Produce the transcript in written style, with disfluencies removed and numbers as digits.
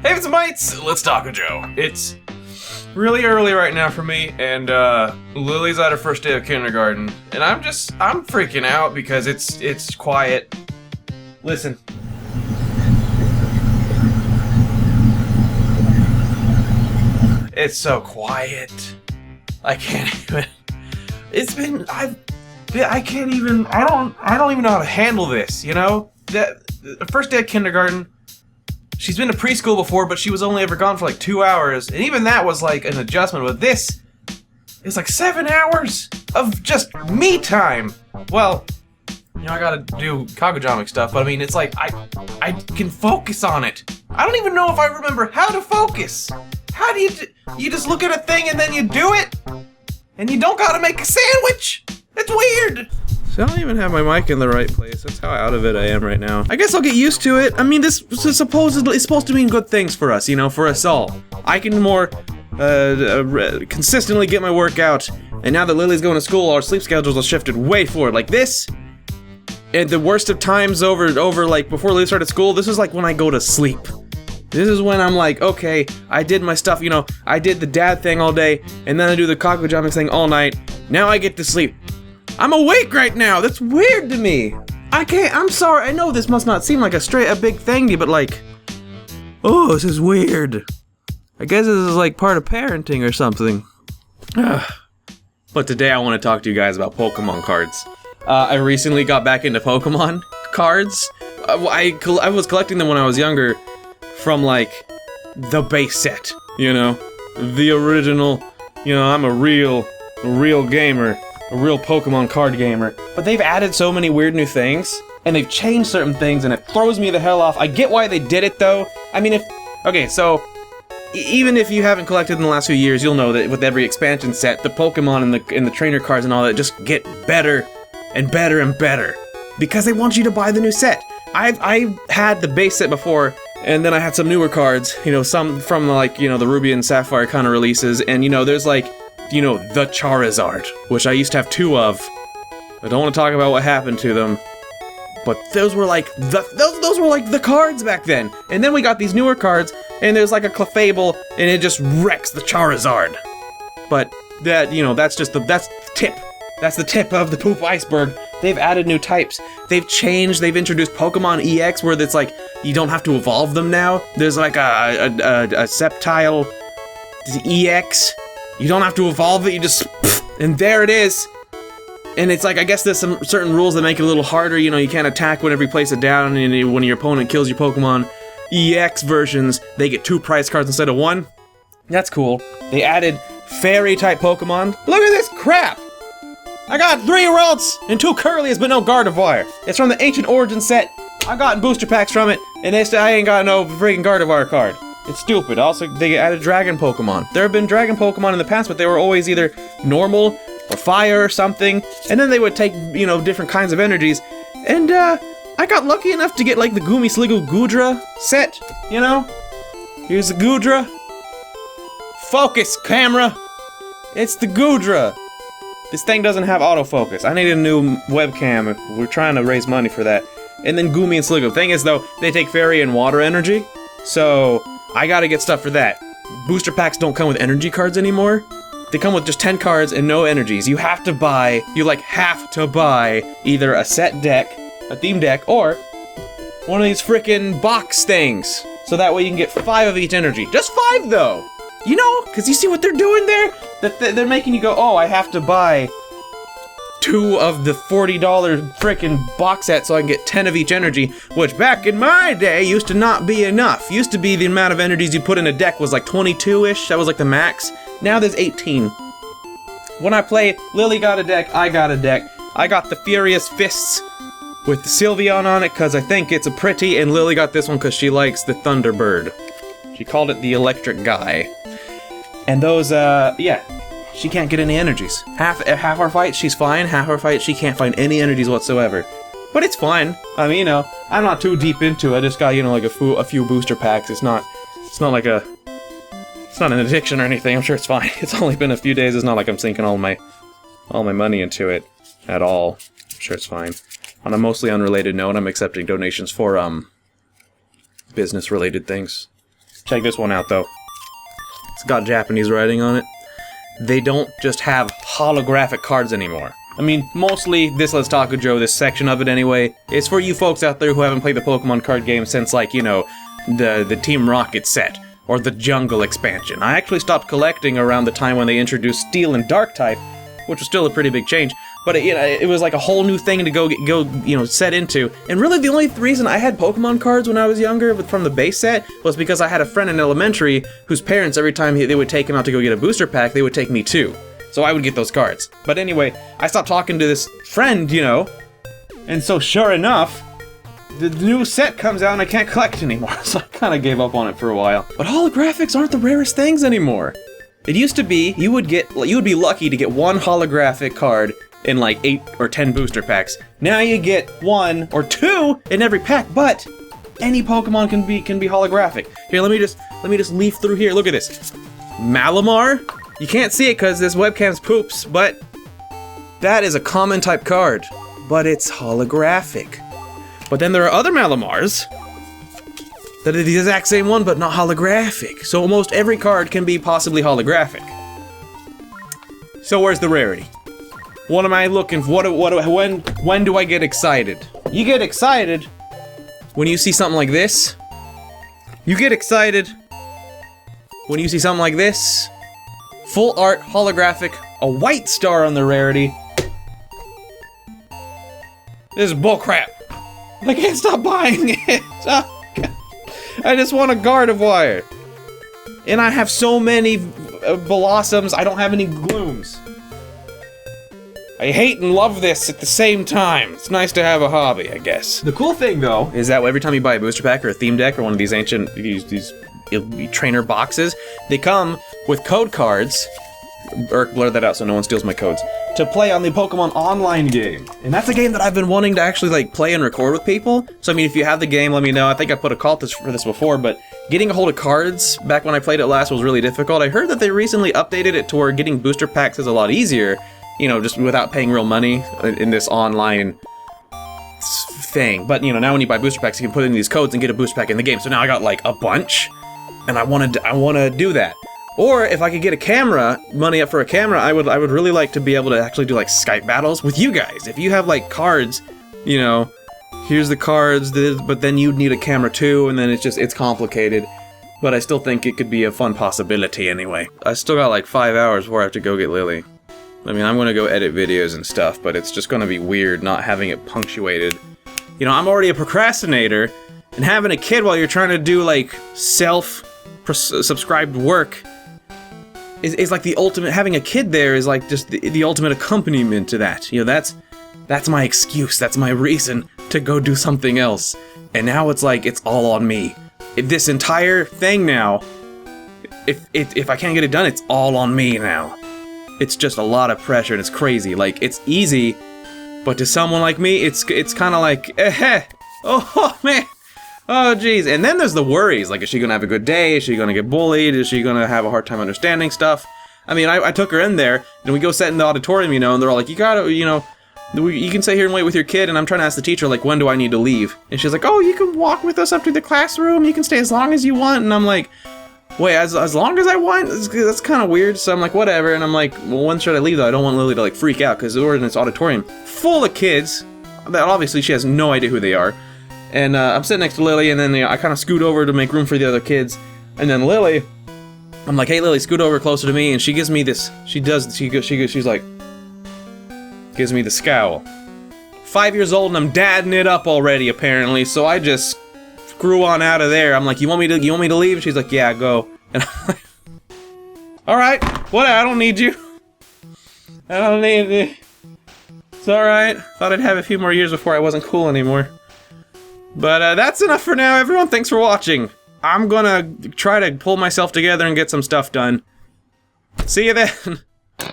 Hey, it's mates! Let's Talkujo. It's really early right now for me, and Lily's at her first day of kindergarten, and I'm freaking out because it's quiet. Listen. It's so quiet. I can't even. I can't even. I don't even know how to handle this. You know, the first day of kindergarten. She's been to preschool before, but she was only ever gone for like 2 hours, and even that was like an adjustment. But this is like 7 hours of just me time. Well, you know, I gotta do Kakujo stuff, but I mean, it's like I can focus on it. I don't even know if I remember how to focus. How do you just look at a thing and then you do it? And you don't gotta make a sandwich? That's weird! So I don't even have my mic in the right place. That's how out of it I am right now. I guess I'll get used to it. I mean, this is supposedly it's supposed to mean good things for us, you know, for us all. I can more consistently get my workout, and now that Lily's going to school, our sleep schedules are shifted way forward. Like this, and the worst of times over like before Lily started school, this is like when I go to sleep. This is when I'm like, okay, I did my stuff, you know, I did the dad thing all day, and then I do the Kakujo thing all night. Now I get to sleep. I'm awake right now. That's weird to me. I'm sorry. I know this must not seem like a big thing to you, but like, oh, this is weird. I guess this is like part of parenting or something. But today I want to talk to you guys about Pokemon cards. I recently got back into Pokemon cards. I was collecting them when I was younger from like the base set, you know, the original, you know, I'm a real gamer. A real Pokemon card gamer. But they've added so many weird new things, and they've changed certain things, and it throws me the hell off. I get why they did it, though. I mean, so, even if you haven't collected in the last few years, you'll know that with every expansion set, the Pokemon and the trainer cards and all that just get better and better and better. Because they want you to buy the new set. I had the base set before, and then I had some newer cards, you know, some from, like, you know, the Ruby and Sapphire kind of releases, and, you know, there's, like, you know, the Charizard, which I used to have 2 of. I don't want to talk about what happened to them, but those were like those were like the cards back then. And then we got these newer cards, and there's like a Clefable, and it just wrecks the Charizard. But that, you know, that's the tip. That's the tip of the poop iceberg. They've added new types. They've changed. They've introduced Pokemon EX, where it's like you don't have to evolve them now. There's like a Sceptile EX. You don't have to evolve it, you just, and there it is. And it's like, I guess there's some certain rules that make it a little harder, you know, you can't attack whenever you place it down, and when your opponent kills your Pokemon. EX versions, they get 2 prize cards instead of 1. That's cool. They added Fairy-type Pokemon. Look at this crap! I got 3 Rants and 2 Curlies, but no Gardevoir. It's from the Ancient Origins set. I got booster packs from it, and I ain't got no freaking Gardevoir card. It's stupid. Also, they added Dragon Pokemon. There have been Dragon Pokemon in the past, but they were always either normal or fire or something, and then they would take, you know, different kinds of energies. And, I got lucky enough to get, like, the Goomy Sliggoo Goodra set, you know? Here's the Goodra. Focus, camera! It's the Goodra! This thing doesn't have autofocus. I need a new webcam. We're trying to raise money for that. And then Goomy and Sliggoo. Thing is, though, they take fairy and water energy, so I gotta get stuff for that. Booster packs don't come with energy cards anymore. They come with just 10 cards and no energies. You have to buy either a set deck, a theme deck, or one of these frickin' box things. So that way you can get 5 of each energy. Just 5 though! You know, cause you see what they're doing there? They're making you go, oh, I have to buy 2 of the $40 frickin' box set so I can get 10 of each energy, which back in my day used to not be enough. Used to be the amount of energies you put in a deck was like 22-ish, that was like the max. Now there's 18. When I played, Lily got a deck, I got a deck. I got the Furious Fists with the Sylveon on it because I think it's a pretty, and Lily got this one because she likes the Thunderbird. She called it the Electric Guy. And those, yeah. She can't get any energies. Half our fights, she's fine. Half our fights, she can't find any energies whatsoever. But it's fine. I mean, you know, I'm not too deep into it. I just got, you know, like a few booster packs. It's not like it's not an addiction or anything. I'm sure it's fine. It's only been a few days. It's not like I'm sinking all my money into it at all. I'm sure it's fine. On a mostly unrelated note, I'm accepting donations for business-related things. Check this one out, though. It's got Japanese writing on it. They don't just have holographic cards anymore. I mean, mostly this Let's Talkujo, this section of it anyway, is for you folks out there who haven't played the Pokemon card game since, like, you know, the Team Rocket set, or the Jungle expansion. I actually stopped collecting around the time when they introduced Steel and Dark type, which was still a pretty big change, but it was like a whole new thing to go set into. And really the only reason I had Pokemon cards when I was younger from the base set was because I had a friend in elementary whose parents, every time they would take him out to go get a booster pack, they would take me too. So I would get those cards. But anyway, I stopped talking to this friend, you know, and so sure enough, the new set comes out and I can't collect anymore, so I kind of gave up on it for a while. But holographics aren't the rarest things anymore. It used to be, you would be lucky to get one holographic card in like 8 or 10 booster packs. Now you get 1 or 2 in every pack, but any Pokemon can be holographic. Here, let me just leaf through here. Look at this. Malamar? You can't see it because this webcam's poops, but that is a common type card, but it's holographic. But then there are other Malamars that are the exact same one, but not holographic. So almost every card can be possibly holographic. So where's the rarity? What am I looking for? When do I get excited? You get excited when you see something like this. You get excited when you see something like this. Full art, holographic, a white star on the rarity. This is bullcrap. I can't stop buying it. I just want a Gardevoir. And I have so many Blossoms, I don't have any Glooms. I hate and love this at the same time. It's nice to have a hobby, I guess. The cool thing, though, is that every time you buy a booster pack or a theme deck or one of these ancient, these trainer boxes, they come with code cards. Blur that out so no one steals my codes. To play on the Pokemon Online game. And that's a game that I've been wanting to actually like play and record with people. So I mean, if you have the game, let me know. I think I put a call for this before, but getting a hold of cards back when I played it last was really difficult. I heard that they recently updated it to where getting booster packs is a lot easier, you know, just without paying real money in this online thing. But you know, now when you buy booster packs, you can put in these codes and get a booster pack in the game. So now I got like a bunch, and I want to do that. Or if I could get a camera, money up for a camera, I would really like to be able to actually do like Skype battles with you guys. If you have like cards, you know, here's the cards, but then you'd need a camera too, and then it's complicated. But I still think it could be a fun possibility anyway. I still got like 5 hours before I have to go get Lily. I mean, I'm gonna go edit videos and stuff, but it's just gonna be weird not having it punctuated. You know, I'm already a procrastinator, and having a kid while you're trying to do like self-subscribed work is like the ultimate. Having a kid there is like just the ultimate accompaniment to that. You know, that's my excuse. That's my reason to go do something else. And now it's like it's all on me. This entire thing now, if I can't get it done, it's all on me now. It's just a lot of pressure and it's crazy. Like it's easy, but to someone like me, it's kind of like oh man. Oh geez, and then there's the worries, like is she gonna have a good day, is she gonna get bullied, is she gonna have a hard time understanding stuff? I mean, I took her in there, and we go sit in the auditorium, you know, and they're all like, you gotta, you know, you can sit here and wait with your kid, and I'm trying to ask the teacher, like, when do I need to leave? And she's like, oh, you can walk with us up to the classroom, you can stay as long as you want, and I'm like, wait, as long as I want? That's kind of weird, so I'm like, whatever, and I'm like, well, when should I leave though? I don't want Lily to like freak out, because we're in this auditorium full of kids, that obviously she has no idea who they are. And I'm sitting next to Lily, and then I kind of scoot over to make room for the other kids. And then Lily, I'm like, hey Lily, scoot over closer to me. And she gives me this, she's like, gives me the scowl. 5 years old and I'm dadding it up already, apparently. So I just screw on out of there. I'm like, you want me to leave? And she's like, yeah, go. And I'm like, all right, whatever, I don't need you. I don't need you. It's all right. Thought I'd have a few more years before I wasn't cool anymore. But that's enough for now, everyone. Thanks for watching. I'm gonna try to pull myself together and get some stuff done. See you then.